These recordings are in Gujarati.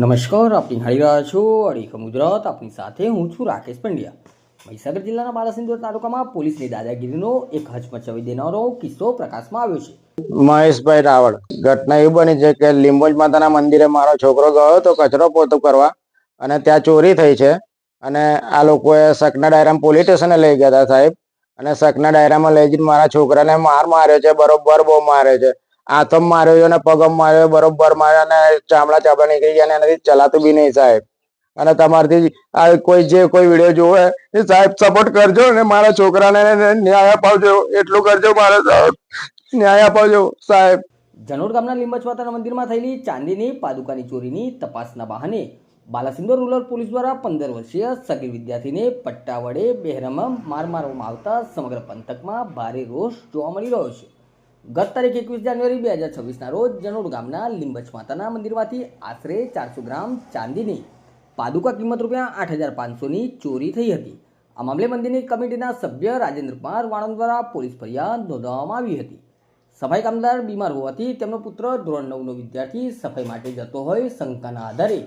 નમસ્કાર, આપ નિહાળી રહ્યા છો અડીખમ ગુજરાત. આપની સાથે હું છું રાકેશ પંડ્યા. મહીસાગર જિલ્લાના બાલાસિનોર તાલુકામાં પોલીસની દાદાગીરીનો એક હચમચાવી દેનારો કિસ્સો પ્રકાશમાં આવ્યો છે. મહેશભાઈ રાવળ. ઘટના એવી બની છે કે લીંબોજ માતાના મંદિરે મારો છોકરો ગયો તો કચરો પોતું કરવા, અને ત્યાં ચોરી થઈ છે. અને આ લોકોએ સકના ડાયરામ પોલીસ સ્ટેશને લઈ ગયા હતા સાહેબ. અને સકના ડાયરામાં લઈ જઈને મારા છોકરાને માર માર્યો છે, બરોબર બહુ માર્યો છે. હાથમ માર્યો છે અને પગમ માર્યો, બરોબર માર્યો, અને ચામડા નીકળી ગયા, એનાથી ચલાતું બી નહીં સાહેબ. અને તમારથી આ કોઈ વિડીયો જોવે એ સાહેબ સપોર્ટ કરજો અને મારા છોકરાને ન્યાય અપાવજો, એટલું કરજો મારે સાહેબ, ન્યાય અપાવજો સાહેબ. જનોડ ગામના લીંબચ માતાના મંદિરમાં થયેલી ચાંદીની પાદુકાની ચોરીની તપાસના બહાને બાલાસિનોર રૂરલ પોલીસ દ્વારા 15 વર્ષીય સગીર વિદ્યાર્થીને પટ્ટા વડે બેરહમ માર મારવામાં આવતા સમગ્ર પંથકમાં ભારે રોષ જોવા મળી રહ્યો છે. ગત તારીખ 21 જાન્યુઆરી 2026ના રોજ જનોડ ગામના લીંબચ માતાના મંદિરમાંથી આશરે 400 ગ્રામ ચાંદીની પાદુકા કિંમત રૂપિયા 8,500ની ચોરી થઈ હતી. આ મામલે મંદિરની કમિટીના સભ્ય રાજેન્દ્ર કુમાર વાણંદ દ્વારા પોલીસ ફરિયાદ નોંધવામાં આવી હતી. સફાઈ કામદાર બીમાર હોવાથી તેમનો પુત્ર ધોરણ 9નો વિદ્યાર્થી સફાઈ માટે જતો હોય શંકાના આધારે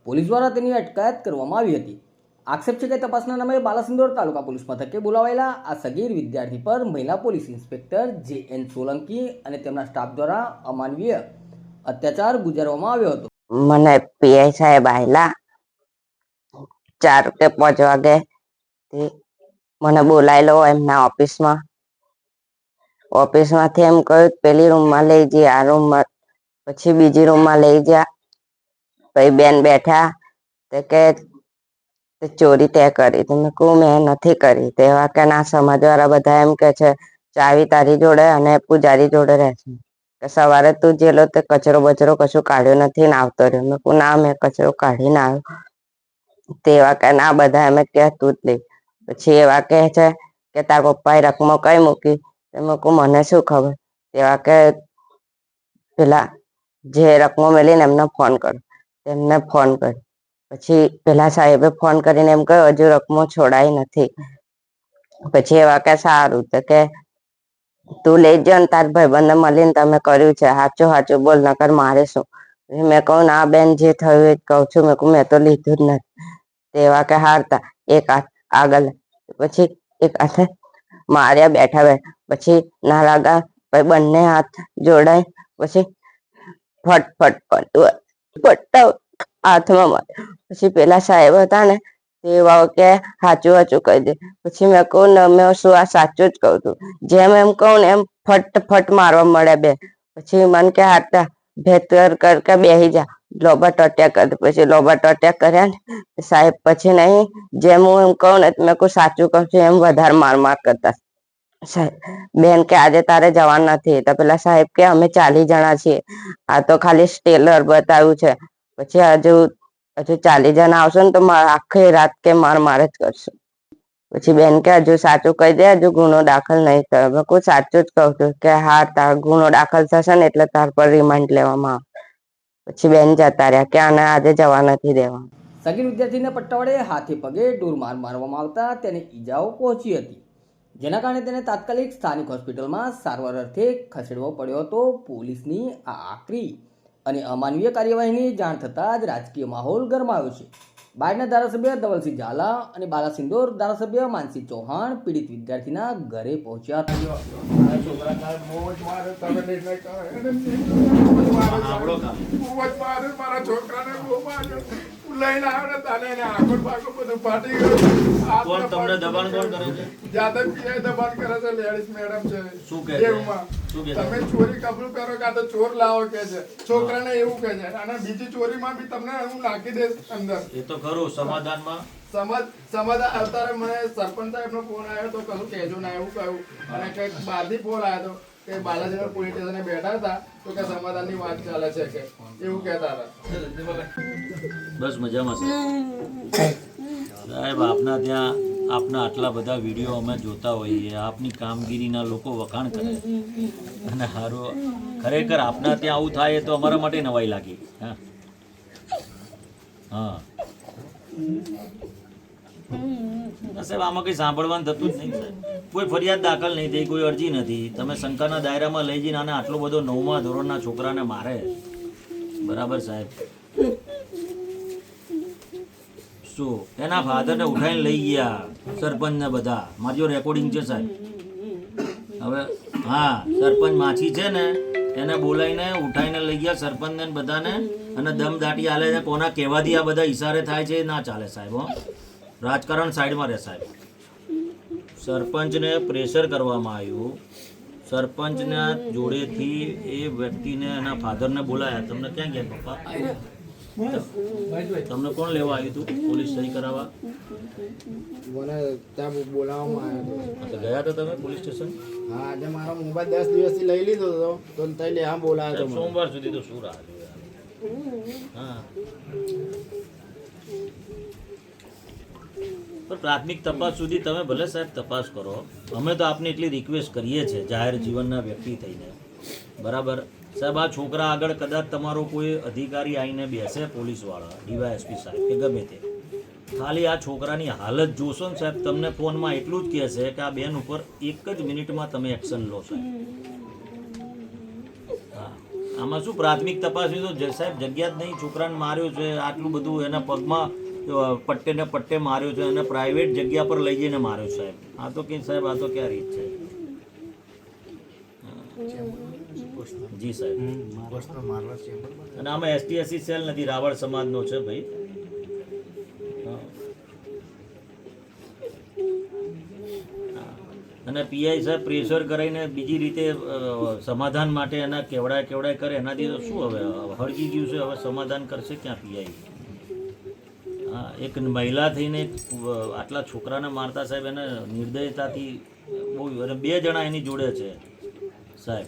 પોલીસ દ્વારા તેની અટકાયત કરવામાં આવી હતી. આક્ષેપ છે કે તપાસના નામે બાલાસિનોર તાલુકા પોલીસ મથકે બોલાવાયેલા આ સગીર વિદ્યાર્થી પર મહિલા પોલીસ ઇન્સ્પેક્ટર JN સોલંકી અને તેમના સ્ટાફ દ્વારા અમાનવીય અત્યાચાર ગુજારવામાં આવ્યો હતો. મને પીઆઈ સાહેબ આવેલા 4 કે 5 વાગે મને બોલાયેલો એમના ઓફિસમાંથી એમ કહ્યું પેલી રૂમમાં લઈ જઈ, આ રૂમમાં, પછી બીજી રૂમમાં લઈ જા. પછી બેન બેઠા તે કે ચોરી તે કરી. મેં કહું મેં નથી કરી. તેવા કે ના, સમાજવાળા બધા એમ કે છે ચાવી તારી જોડે અને પૂજારી જોડે રહેશે, કે સવારે તું જેલો તે કચરો બચરો કશું કાઢ્યો નથી ને આવતો રહ્યો. મેં કહું ના, મેં કચરો કાઢીને આવ્યો. તેવા કે ના, બધા એમ કે તું જ લઈ. પછી એવા કહે છે કે તાર પપ્પાએ રકમો કઈ મૂકી. મેં કહું મને શું ખબર. તેવા કે પેલા જે રકમો મેલીને એમને ફોન કરો. તેમને ફોન કર્યો. પછી પેલા સાહેબે ફોન કરીને એમ કહ્યું હજુ રકમો છોડાઈ નથી. પછી એવા કે સારું, તો કે તું લઈ જાવ ને તાર ભાઈબંધને મળીને તમે કર્યું છે, સાચું બોલ, નકર મારે શું. મેં કહું ના બેન, જે થયું એ જ કહું છું. મેં કહું મેં તો લીધું જ નથી. તેવા કે હારતા એક હાથ આગળ, પછી એક હાથે માર્યા બેઠા. પછી ના લાગા, પછી બંને હાથ જોડાય, પછી ફટ ફટ પટ્ટા હાથમાં માર્યા. પછી પેલા સાહેબ હતા ને તેવા કે સાચું કહી દે. પછી મેં કહું ને મેં શું આ સાચું જ કહું છું. જેમ એમ કહું ને એમ ફટ ફટ મારવા મળ્યા બે. પછી મને કે હારતા ભેતર કર બેસી જા, લોબા ટોટ્યા કર. પછી લોબા ટોટ્યા કર્યા ને સાહેબ. પછી નહીં, જેમ હું એમ કહું ને મેં કહું સાચું કહું છું એમ વધારે માર કરતા. સાહેબ બેન કે આજે તારે જવાનું નથી. તો પેલા સાહેબ કે અમે 40 જણા છીએ, આ તો ખાલી સ્ટેલર બતાવ્યું છે. પછી હજુ 40 જણા આવશે ને તો આખી રાત કે માર જ કરશું. પછી બેન કે હજુ સાચું કહી દે, હજુ ગુનો દાખલ નહીં થયો. મેં કહું સાચું જ કહું છું. કે હા, તાર ગુનો દાખલ થશે ને એટલે તાર પર રિમાન્ડ લેવામાં આવે. પછી બેન જતા રહ્યા કે આને આજે જવા નથી દેવા. સગીર વિદ્યાર્થીને પટ્ટા વડે હાથે પગે ડોર મારવામાં આવતા તેને ઈજાઓ પહોંચી હતી, જેના કારણે તેને તાત્કાલિક સ્થાનિક હોસ્પિટલમાં સારવાર અર્થે ખસેડવો પડ્યો હતો. પોલીસની આ આકરી અને અમાનવીય કાર્યવાહીની જાણ થતાં જ રાજકીય માહોલ ગરમાયો છે. બાયડના ધારાસભ્ય ધવલસિંહ ઝાલા અને બાલાસિનોર ધારાસભ્ય માનસિંહ ચૌહાણ પીડિત વિદ્યાર્થીના ઘરે પહોંચ્યા હતા. લઈને આવે તાને આગળ પાછળ બધું ફાટી ગયું. કોણ તમને દબાણ કોણ કરે છે? જાતે પીઆઈ દબાણ કરે છે. લેડીઝ મેડમ છે. શું કહે છે? તમે ચોરી કબૂલ કરો કાં તો ચોર લાવો કે છે. છોકરાને એવું કહે છે. અને બીજી ચોરીમાં બી તમને હું નાખી દઈશ અંદર. એ તો ખરું. સમાધાનમાં સમાધાન અત્યારે મને સરપંચ સાહેબ નો ફોન આવ્યો તો કશું કહેજો ના એવું કહ્યું. અને કઈક બહારથી ફોન આવ્યો હતો કે બાલાજીનગર પોલીસ સ્ટેશને બેઠા હતા તો કે સમાધાનની વાત ચાલે છે કે એવું કહેતા હતા. બસ મજામાં છે સાહેબ. આપના ત્યાં આપના આટલા બધા વિડીયો અમે જોતા હોઈએ, આપની કામગીરીના લોકો વખાણ કરે અને સારું ખરેખર આપના ત્યાં આવું થાય તો અમારા માટે નવાઈ લાગી. હા હા સાહેબ, આમાં કંઈ સાંભળવાનું થતું જ નહીં સાહેબ. કોઈ ફરિયાદ દાખલ નહીં થઈ, કોઈ અરજી નથી. તમે શંકાના દાયરામાં લઈ જઈને આને આટલો બધો 9મા ધોરણના છોકરાને મારે, બરાબર સાહેબ? શું એના ફાધરને ઉઠાઈને લઈ ગયા સરપંચને બધા, મારી જો રેકોર્ડિંગ છે સાહેબ. હવે હા, સરપંચ માછી છે ને એને બોલાવીને ઉઠાઈને લઈ ગયા સરપંચને ને બધાને, અને દમદાટી હાલે છે. કોના કહેવાથી આ બધા ઈશારે થાય છે એ ના ચાલે સાહેબ. હો, રાજકારણ સાઈડમાં રહે સાહેબ. સરપંચને પ્રેશર કરવામાં આવ્યું. સરપંચના જોડેથી એ વ્યક્તિને એના ફાધરને બોલાયા. તમને ક્યાં ગયા પપ્પા? તમને કોણ લેવા આવ્યું હતું પોલીસ સહી કરાવવા? મને ત્યાં બોલાવવામાં આવ્યો હતો. તો ગયા હતા તમે પોલીસ સ્ટેશન? હા, આજે મારો મોબાઈલ 10 દિવસથી લઈ લીધો હતો તો ત્યાં લેવા બોલાવ્યો હતો મને. સોમવાર સુધી તો શું રાહ જોઈ યાર. હા, પણ પ્રાથમિક તપાસ સુધી તમે ભલે સાહેબ તપાસ કરો. અમે તો આપને એટલી રિક્વેસ્ટ કરીએ છીએ જાહેર જીવનના વ્યક્તિ થઈને, બરાબર સાહેબ. આ છોકરા આગળ કદાચ તમારો કોઈ અધિકારી આવીને બેસે, પોલીસવાળા, ડીવાયએસપી સાહેબ કે ગમે તે, ખાલી આ છોકરાની હાલત જોશો ને સાહેબ, તમને ફોનમાં એટલું જ કહેશે કે આ બેન ઉપર એક જ મિનિટમાં તમે એક્શન લો સાહેબ. હા, આમાં શું પ્રાથમિક તપાસ તો સાહેબ જગ્યા જ નહીં. છોકરાને માર્યો છે, આટલું બધું એના પગમાં પટ્ટે ને પટ્ટે માર્યો છે, અને પ્રાઇવેટ જગ્યા પર લઈ જઈને માર્યો સાહેબ. આ તો કે સાહેબ આ તો ક્યાં રીત છે? જી સાહેબ. અને આમાં ST/SC સેલ નથી, રાવળ સમાજનો છે ભાઈ. અને પીઆઈ સાહેબ પ્રેશર કરાવીને બીજી રીતે સમાધાન માટે એના કેવડાય કરે. એનાથી તો શું હવે હળગી ગયું છે, હવે સમાધાન કરશે ક્યાં પીઆઈ? હા, એક મહિલા થઈને આટલા છોકરાને મારતા સાહેબ, એને નિર્દયતાથી બહુ. અને 2 જણા એની જોડે છે સાહેબ,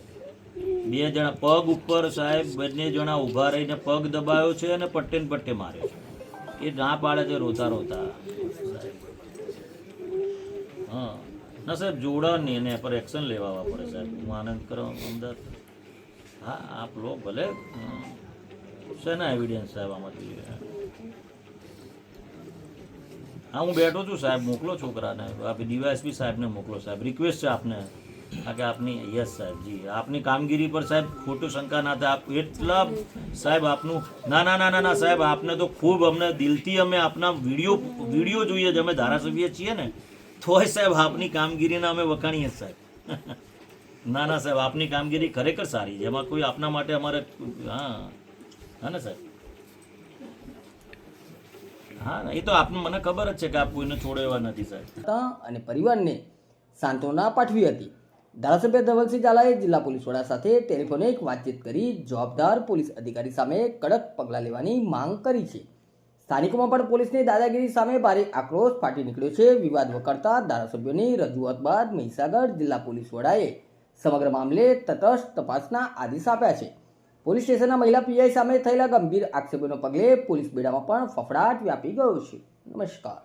2 જણા પગ ઉપર સાહેબ, બંને જણા ઊભા રહીને પગ દબાયો છે અને પટ્ટે ને પટ્ટે માર્યો છે. એ ના પાડે છે રોતા રોતા સાહેબ. હા ના સાહેબ, જોડાણ નહીં, એને પર એક્શન લેવા પડે સાહેબ. હું આનંદ કરો અમદાવાદ. હા, આપ લો ભલે. શેના એવિડન્સ સાહેબ આમાંથી? હા, હું બેઠો છું સાહેબ, મોકલો છોકરાને. આપે ડીવાયએસપી સાહેબને મોકલો સાહેબ. રિક્વેસ્ટ છે આપને કે આપની. યસ સાહેબ, જી. આપની કામગીરી પર સાહેબ ખોટું શંકા ના થાય. આપ એટલા સાહેબ આપનું ના ના ના ના સાહેબ, આપને તો ખૂબ અમને દિલથી અમે આપના વિડીયો જોઈએ છે. અમે ધારાસભ્ય છીએ ને તોય સાહેબ આપની કામગીરીને અમે વખાણીએ સાહેબ. ના ના સાહેબ, આપની કામગીરી ખરેખર સારી છે. એમાં કોઈ આપના માટે અમારે હા હા ને સાહેબ. હા, એ તો આપને મને ખબર જ છે કે આપ કોઈને છોડે એવા નથી સાહેબ. અને પરિવારને સાંત્વના પાઠવી હતી. ધારાસભ્ય ધવલસિંહ ઝાલાએ જિલ્લા પોલીસ વડા સાથે ટેલિફોનિક વાતચીત કરી જવાબદાર પોલીસ અધિકારી સામે કડક પગલાં લેવાની માંગ કરી છે. સ્થાનિકોમાં પણ પોલીસની દાદાગીરી સામે ભારે આક્રોશ ફાટી નીકળ્યો છે. વિવાદ વકરતા ધારાસભ્યોની રજૂઆત બાદ મહીસાગર જિલ્લા પોલીસ વડાએ સમગ્ર મામલે તટસ્થ તપાસના આદેશ આપ્યા છે. પોલીસ સ્ટેશનના મહિલા પીઆઈ સામે થયેલા ગંભીર આક્ષેપોના પગલે પોલીસ બેડામાં પણ ફફડાટ વ્યાપી ગયો છે. નમસ્કાર.